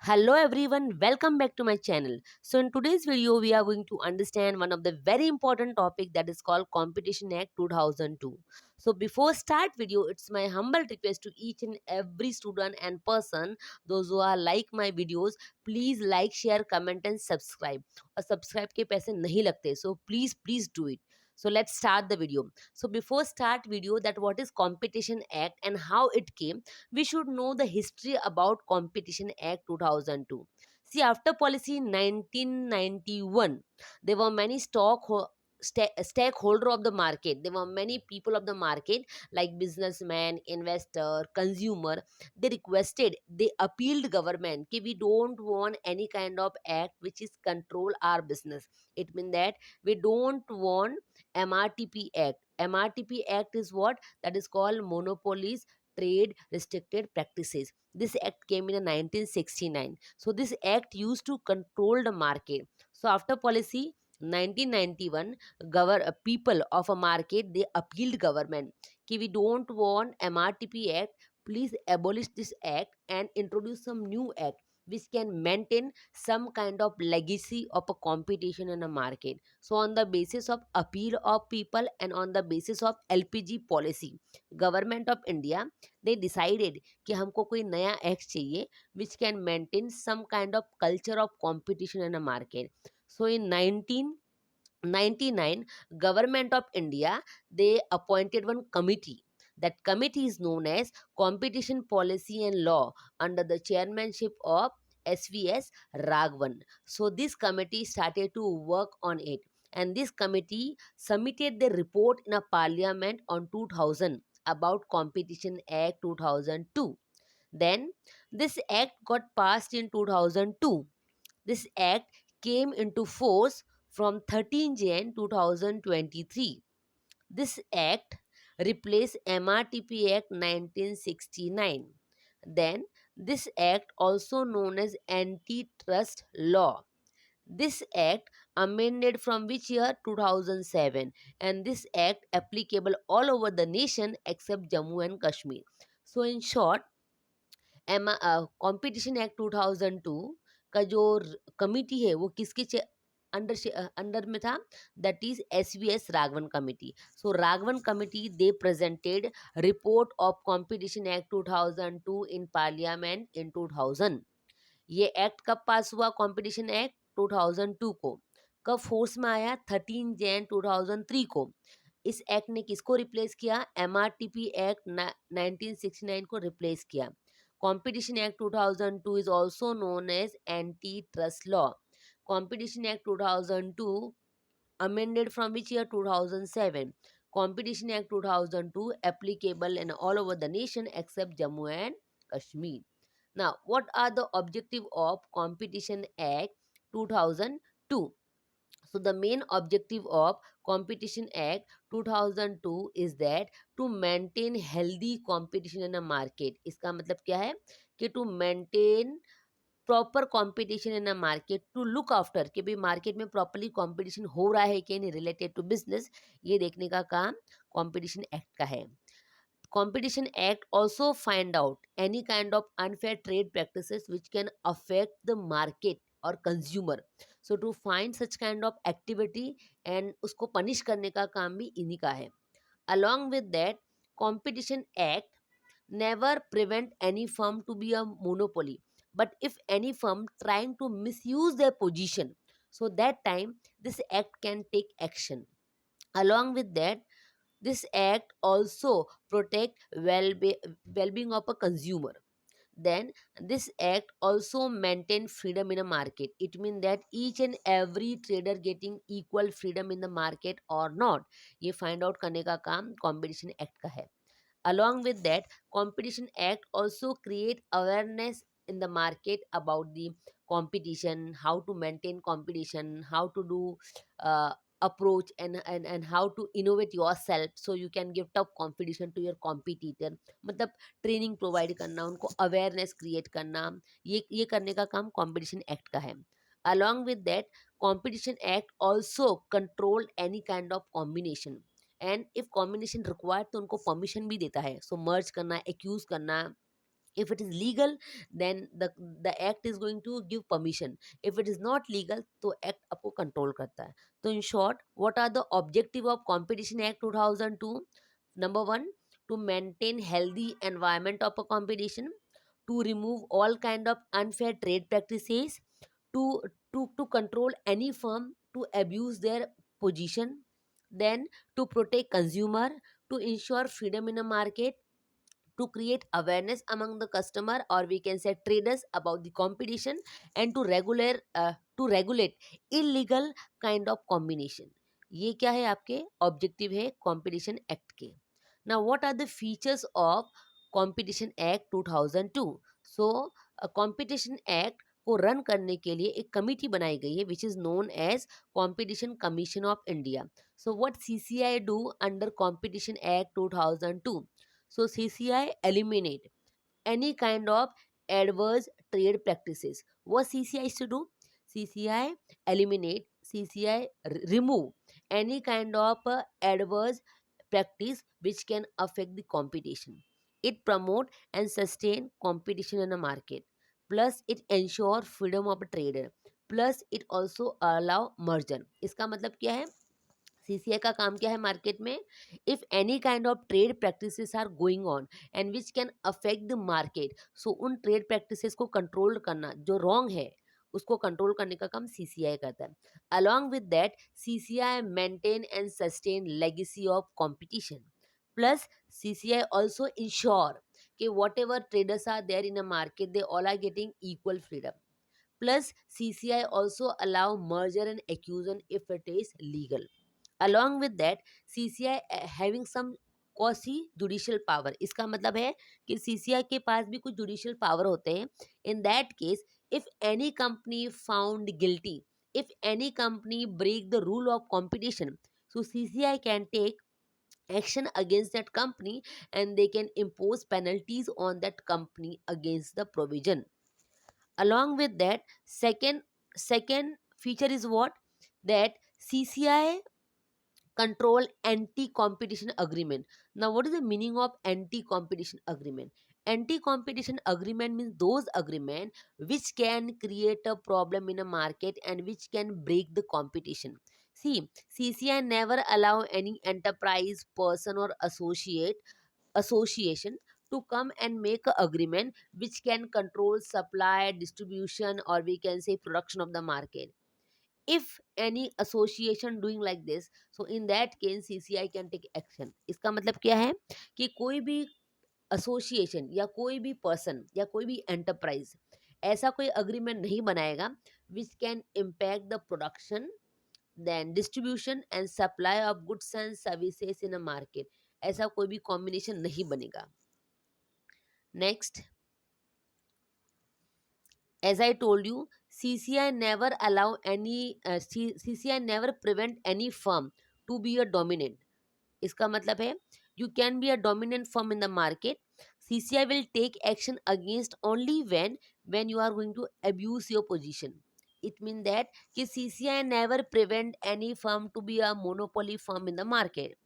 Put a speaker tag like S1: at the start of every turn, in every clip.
S1: Hello everyone, welcome back to my channel. So in today's video we are going to understand one of the very important topic that is called Competition Act 2002. So before start video, it's my humble request to each and every student and person, those who are like my videos, please like, share, comment and subscribe. और subscribe के पैसे नहीं लगते, so please do it. So let's start the video. So before start video, that what is Competition Act and how it came, we should know the history about Competition Act 2002. See, after policy in 1991, there were many stakeholder of the market. There were many people of the market like businessmen, investor, consumer. They appealed government कि we don't want any kind of act which is control our business. It means that we don't want MRTP Act. MRTP Act is what? That is called Monopolies Trade Restricted Practices. This act came in 1969. So this act used to control the market. So after policy 1991, people of a market they appealed government कि we don't want MRTP Act. Please abolish this act and introduce some new act which can maintain some kind of legacy of a competition in a market. So on the basis of appeal of people and on the basis of LPG policy, government of India they decided कि हमको कोई नया act चाहिए which can maintain some kind of culture of competition in a market. So in 1999, government of India they appointed one committee. That committee is known as Competition Policy and Law under the chairmanship of SVS Raghavan. So this committee started to work on it, and this committee submitted the report in a parliament on 2000 about Competition Act 2002. Then this act got passed in 2002. This act came into force from 13 Jan 2023. This act replaced MRTP Act 1969. Then this act also known as antitrust law. This act amended from which year? 2007, and this act applicable all over the nation except Jammu and Kashmir. So in short, competition act 2002 का जो committee है वो किसके under में था? That is SVS Raghavan committee. So Raghavan committee they presented report of competition act 2002 in parliament in 2000. ये act कब पास हुआ? कंपटीशन एक्ट 2002 को. कब फोर्स में आया? 13 जैन 2003 को. इस एक्ट ने किसको रिप्लेस किया? MRTP एक्ट 1969 को रिप्लेस किया. Competition Act 2002 is also known as Antitrust Law. Competition Act 2002 amended from which year? 2007. Competition Act 2002 applicable in all over the nation except Jammu and Kashmir. Now, what are the objective of Competition Act 2002? So the main objective of Competition Act 2002 is that to maintain healthy competition in a market. इसका मतलब क्या है कि to maintain proper competition in a market, to look after कि भाई market में properly competition हो रहा है कि नहीं रिलेटेड टू बिजनेस, ये देखने का काम कंपटीशन एक्ट का है. Competition Act also find out any kind of unfair trade practices which can affect the market or consumer. So to find such kind of activity and उसको punish करने का काम भी इन्हीं का है. Along with that, Competition Act never prevent any firm to be a monopoly. But if any firm trying to misuse their position, so that time this act can take action. Along with that, this act also protect well-being of a consumer. Then this act also maintain freedom in a market. It means that each and every trader getting equal freedom in the market or not, ये find out करने का काम competition act का है. Along with that, Competition Act also create awareness in the market about the competition, how to maintain competition, how to do approach and how to innovate yourself so you can give tough competition to your competitor. मतलब training provide करना, उनको awareness create करना, ये करने का काम competition act का है. Along with that, Competition Act also control any kind of combination. And if combination required तो उनको परमिशन भी देता है. सो मर्ज करना, एक्यूज करना, If it is legal, then the act is going to give permission. If it is not legal, तो act आपको control करता है. तो in short, what are the objective of competition act 2002? Number one, to maintain healthy environment of a competition, to remove all kind of unfair trade practices, to to control any firm to abuse their position, then to protect consumer, to ensure freedom in a market, to create awareness among the customer or we can say traders about the competition, and to regulate illegal kind of combination. ये क्या है आपके objective है competition act के. Now what are the features of competition act 2002? So competition act को run करने के लिए एक कमिटी बनाई गई है which is known as competition commission of India. So what CCI do under competition act 2002? So CCI eliminate any kind of adverse trade practices. What CCI is to do? CCI eliminate, CCI remove any kind of adverse practice which can affect the competition. It promote and sustain competition in the market. Plus it ensure freedom of a trader. Plus it also allow merger. इसका मतलब क्या है? CCI का काम क्या है market में? If any kind of trade practices are going on and which can affect the market, so उन ट्रेड प्रैक्टिसेस को कंट्रोल करना, जो रॉन्ग है उसको कंट्रोल करने का काम सीसीआई करता है. Along with that CCI maintain and sustain legacy of competition. Plus CCI also ensure कि whatever traders are there in a market they all are getting equal freedom. Plus, CCI also allow merger and acquisition if it is legal. Along with that, CCI having some quasi judicial power. इसका मतलब है कि CCI के पास भी कुछ judicial power होते हैं. In that case, if any company found guilty, if any company break the rule of competition, so CCI can take action against that company and they can impose penalties on that company against the provision. Along with that, second feature is what? That CCI control anti competition agreement. Now what is the meaning of anti competition agreement? Anti competition agreement means those agreement which can create a problem in a market and which can break the competition. See, CCI never allow any enterprise, person or association to come and make a agreement which can control supply, distribution or we can say production of the market. If any association doing like this, so in that case CCI can take action. इसका मतलब क्या है कि कोई भी association या कोई भी पर्सन या कोई भी एंटरप्राइज ऐसा कोई अग्रीमेंट नहीं बनाएगा which can impact the production, then distribution and supply of goods and services in a market. ऐसा कोई भी कॉम्बिनेशन नहीं बनेगा. Next, as I told you, CCI never allow any CCI never prevent any firm to be a dominant. इसका मतलब है you can be a dominant firm in the market. CCI will take action against only when you are going to abuse your position. It means that कि CCI never prevent any firm to be a monopoly firm in the market.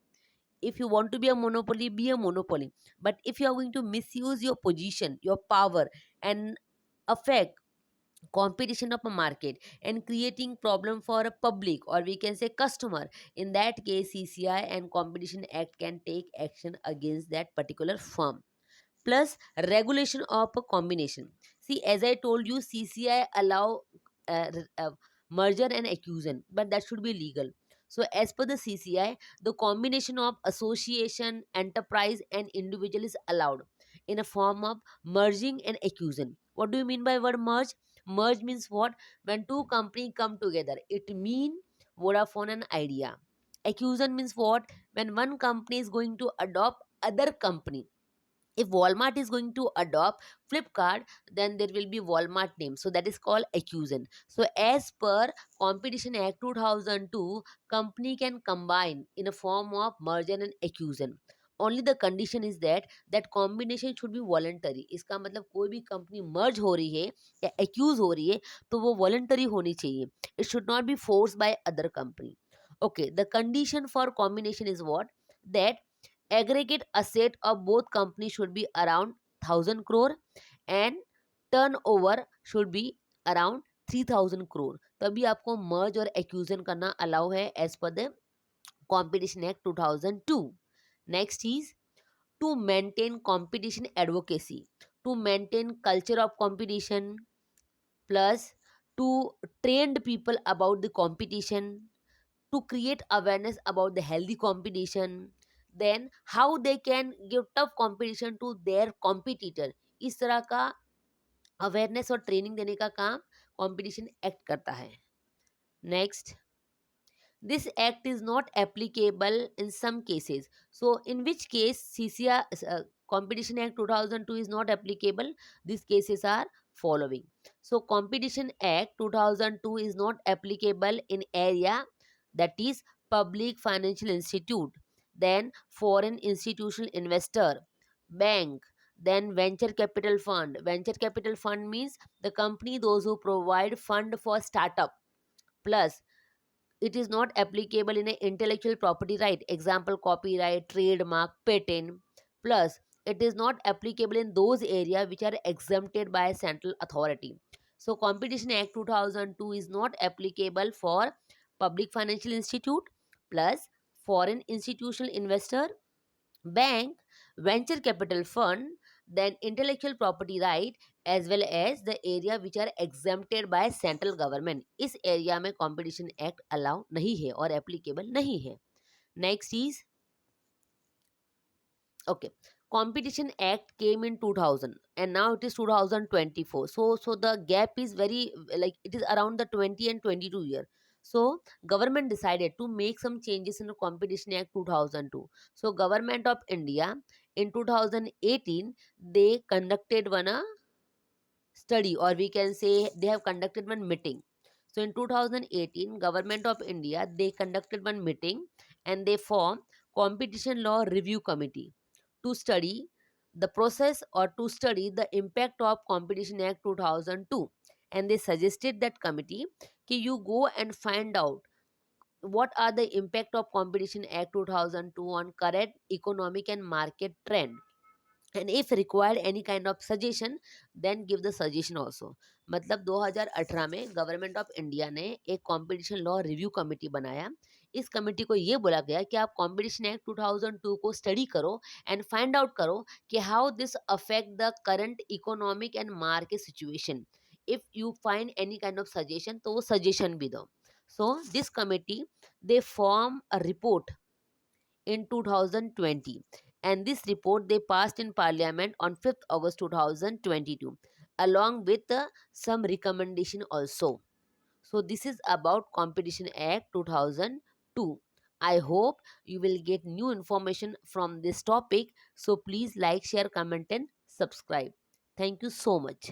S1: If you want to be a monopoly, be a monopoly. But if you are going to misuse your position, your power, and affect competition of a market and creating problem for a public or we can say customer, in that case CCI and competition act can take action against that particular firm. Plus regulation of a combination. See, as I told you, CCI allow merger and acquisition, but that should be legal. So as per the CCI, the combination of association, enterprise and individual is allowed in a form of merging and acquisition. What do you mean by word merge? Merge means what? When two companies come together, it mean Vodafone and Idea. Acquisition means what? When one company is going to adopt other company. If Walmart is going to adopt Flipkart, then there will be Walmart name, so that is called acquisition. So as per competition act 2002, company can combine in a form of merger and acquisition. Only the condition is that combination should be voluntary. इसका मतलब कोई भी company merge हो रही है या accused हो रही है तो वो वॉलंटरी होनी चाहिए. It should not be forced by other company. Okay, the condition for combination is what? That aggregate asset of both companies should be around 1000 crore and turnover should be around 3000 crore, तभी आपको मर्ज और एक्यूजन करना allow है as per the competition act 2002. Next is to maintain competition advocacy, to maintain culture of competition, plus to train the people about the competition, to create awareness about the healthy competition, then how they can give tough competition to their competitor. इस तरह का awareness और training देने का काम competition act करता है. Next, this act is not applicable in some cases. So in which case CCR, competition act 2002 is not applicable, these cases are following. So competition act 2002 is not applicable in area that is public financial institute, then foreign institutional investor, bank, then venture capital fund. Venture capital fund means the company those who provide fund for startup, plus it is not applicable in a intellectual property right, example copyright, trademark, patent, plus it is not applicable in those areas which are exempted by a central authority. So competition act 2002 is not applicable for public financial institute, plus foreign institutional investor, bank, venture capital fund, then intellectual property right, as well as the area which are exempted by central government. इस area में competition act allow नहीं है और applicable नहीं है. Next is, okay, competition act came in 2000 and now it is 2024, so the gap is very, like it is around the 20 and 22 year. So government decided to make some changes in the competition act 2002. So government of India in 2018 they conducted one study, or we can say they have conducted one meeting. So in 2018 government of India they conducted one meeting and they formed competition law review committee to study the process or to study the impact of competition act 2002. And they suggested that committee कि you go and find out what are the impact of competition act 2002 on current economic and market trend, and if required any kind of suggestion then give the suggestion also. मतलब 2018 में government of India ने एक competition law review committee बनाया. इस committee को ये बोला गया कि आप कंपटीशन एक्ट 2002 को स्टडी करो एंड फाइंड आउट करो कि how this affect the current economic and market situation. If you find any kind of suggestion तो वो सजेशन भी दो. So this committee they form a report in 2020, and this report they passed in parliament on 5th August 2022 along with some recommendation also. So this is about competition act 2002. I hope you will get new information from this topic, so please like, share, comment and subscribe. Thank you so much.